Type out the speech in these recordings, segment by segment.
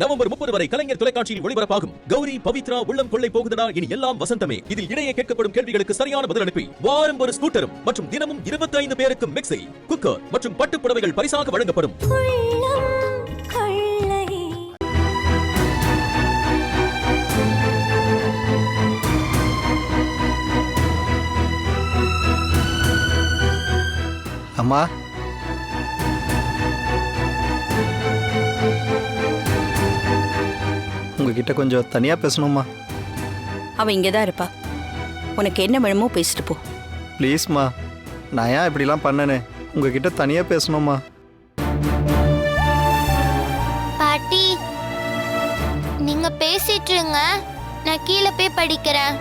November 30 வரை கலைஞர் தொலைக்காட்சியில் ஒளிபரப்பாகும் கௌரி பவித்ரா உள்ளம் கொள்ளை போகுதடா இனி எல்லாம் வசந்தமே. இதில் இடையே கேட்கப்படும் கேள்விகளுக்கு சரியான பதில் அனுப்பி வாரம் ஒரு ஸ்கூட்டரும் மற்றும் தினமும் 25 பேருக்கு மிக்ஸி, குக்கர் மற்றும் பட்டுப் புடவைகள் பரிசாக வழங்கப்படும். அம்மா, உங்ககிட்ட கொஞ்சம் தனியா பேசணுமா? அவன் இங்கதான் இருப்பா. உனக்கு என்ன வேணுமோ பேசிட்டு போ. ப்ளீஸ்மா, நான் ஏன் இப்படிலாம் பண்ணனே? உங்ககிட்ட தனியா பேசணுமா? பாட்டி, நீங்க பேசிட்டு இருங்க, நான் கீழே போய் படிக்கிறேன்.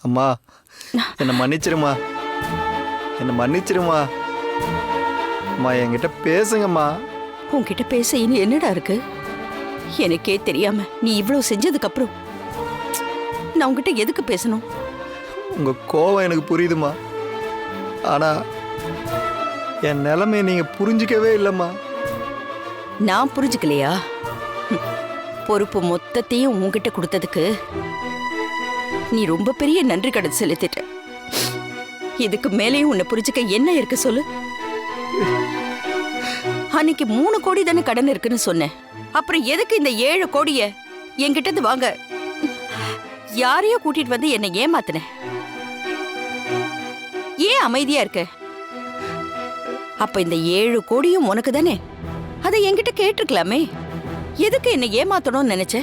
அம்மா, என்னை மன்னிச்சிருமா, என்னை மன்னிச்சிருமா. அம்மா, என்கிட்ட பேசுங்கம்மா. உன்கிட்ட பேச இனி என்னடா இருக்கு? எனக்கே தெரியாம நீ இவ்வளவு செஞ்சதுக்கு அப்புறம் நான் உன்கிட்ட எதுக்கு பேசணும்? உங்க கோவம் எனக்கு புரியுதுமா, ஆனா என் நிலைமையை நீங்க புரிஞ்சிக்கவே இல்லைம்மா. நான் புரிஞ்சுக்கலையா? பொறுப்பு மொத்தத்தையும் உன்கிட்ட கொடுத்ததுக்கு நீ ரொம்ப பெரிய நன்றி கடன் செலுத்திட்ட. இதுக்கு மேலேயும் உன்னை புரிஞ்சுக்க என்ன இருக்கு சொல்லு? அன்னைக்கு 3 கோடி தானே கடன் இருக்குன்னு சொன்னேன். அப்புறம் எதுக்கு இந்த 7 கோடிய என்கிட்ட இருந்து வாங்க யாரையோ கூட்டிட்டு வந்து என்னை ஏமாத்தின? ஏன் அமைதியா இருக்க? அப்ப இந்த 7 கோடியும் உனக்கு தானே? அதை என்கிட்ட கேட்டிருக்கலாமே. எதுக்கு என்னை ஏமாத்தணும்னு நினைச்ச?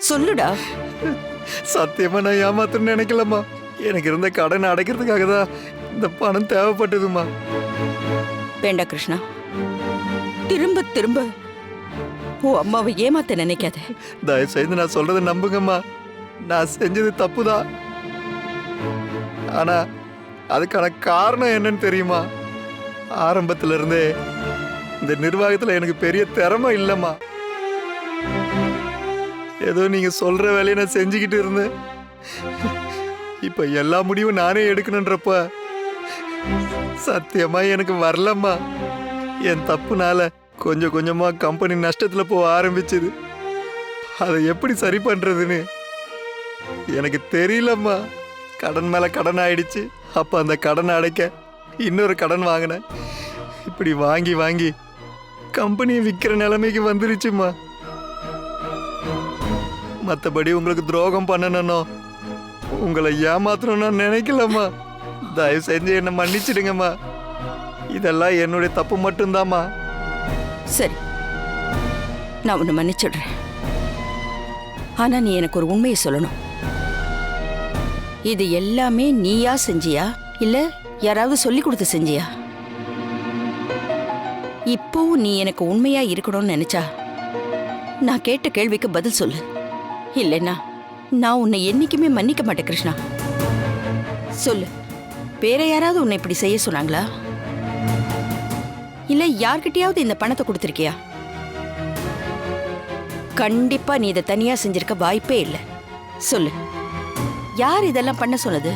சொல்லுடா. சத்தியமா நான் ஏமாத்தணும்னு நினைக்கலம்மா. எனக்கு இருந்த கடனை அடைக்கிறதுக்காக தான் இந்த பணம் தேவைப்பட்டதுமா. வேண்டா கிருஷ்ணா, திரும்ப திரும்ப ஓ அம்மாவை ஏமாத்த நினைக்காத. தயவு செய்து நான் சொல்றதை நம்புங்கம்மா. நான் செஞ்சது தப்புதான், ஆனா அதுக்கான காரணம் என்னன்னு தெரியுமா? ஆரம்பத்துல இருந்தே இந்த நிர்வாகத்துல எனக்கு பெரிய திறமை இல்லைம்மா. ஏதோ நீங்க சொல்ற வேலையை நான் செஞ்சுக்கிட்டு இருந்தேன். இப்ப எல்லா முடிவும் நானே எடுக்கணுன்றப்ப சத்தியமா எனக்கு வரலம்மா. என் தப்புனால கொஞ்சம் கொஞ்சமா கம்பெனி நஷ்டத்துல போக ஆரம்பிச்சது. அதை எப்படி சரி பண்றதுன்னு எனக்கு தெரியலம்மா. கடன் மேல கடன் ஆயிடுச்சு. அப்ப அந்த கடன் அடைக்க இன்னொரு கடன் வாங்கினேன். இப்படி வாங்கி வாங்கி கம்பெனியை விற்கிற நிலைமைக்கு வந்துருச்சுமா. மற்றபடி உங்களுக்கு துரோகம் பண்ணணும்னோ உங்களை ஏமாத்தணும்னு நினைக்கலம்மா. தயவு செஞ்சு என்னை மன்னிச்சிடுங்கம்மா. இதெல்லாம் என்னுடைய தப்பு மட்டும்தாம்மா. சரி, நான் உன்னை மன்னிச்சிடுறேன். ஆனா நீ எனக்கு ஒரு உண்மையை சொல்லணும். இது எல்லாமே நீயா செஞ்சியா இல்ல யாராவது சொல்லி கொடுத்து செஞ்சியா? இப்போவும் நீ எனக்கு உண்மையா இருக்கணும்னு நினைச்சா நான் கேட்ட கேள்விக்கு பதில் சொல்லு. இல்லைன்னா நான் உன்னை என்னைக்குமே மன்னிக்க மாட்டேன் கிருஷ்ணா. சொல்லு, வேற யாராவது உன்னை இப்படி செய்ய சொன்னாங்களா? இல்ல யார்கிட்டயாவது இந்த பணத்தை கொடுத்திருக்கியா? கண்டிப்பா நீ இதை தனியா செஞ்சிருக்க வாய்ப்பே இல்லை. சொல்லு, யார் இதெல்லாம் பண்ண சொன்னது?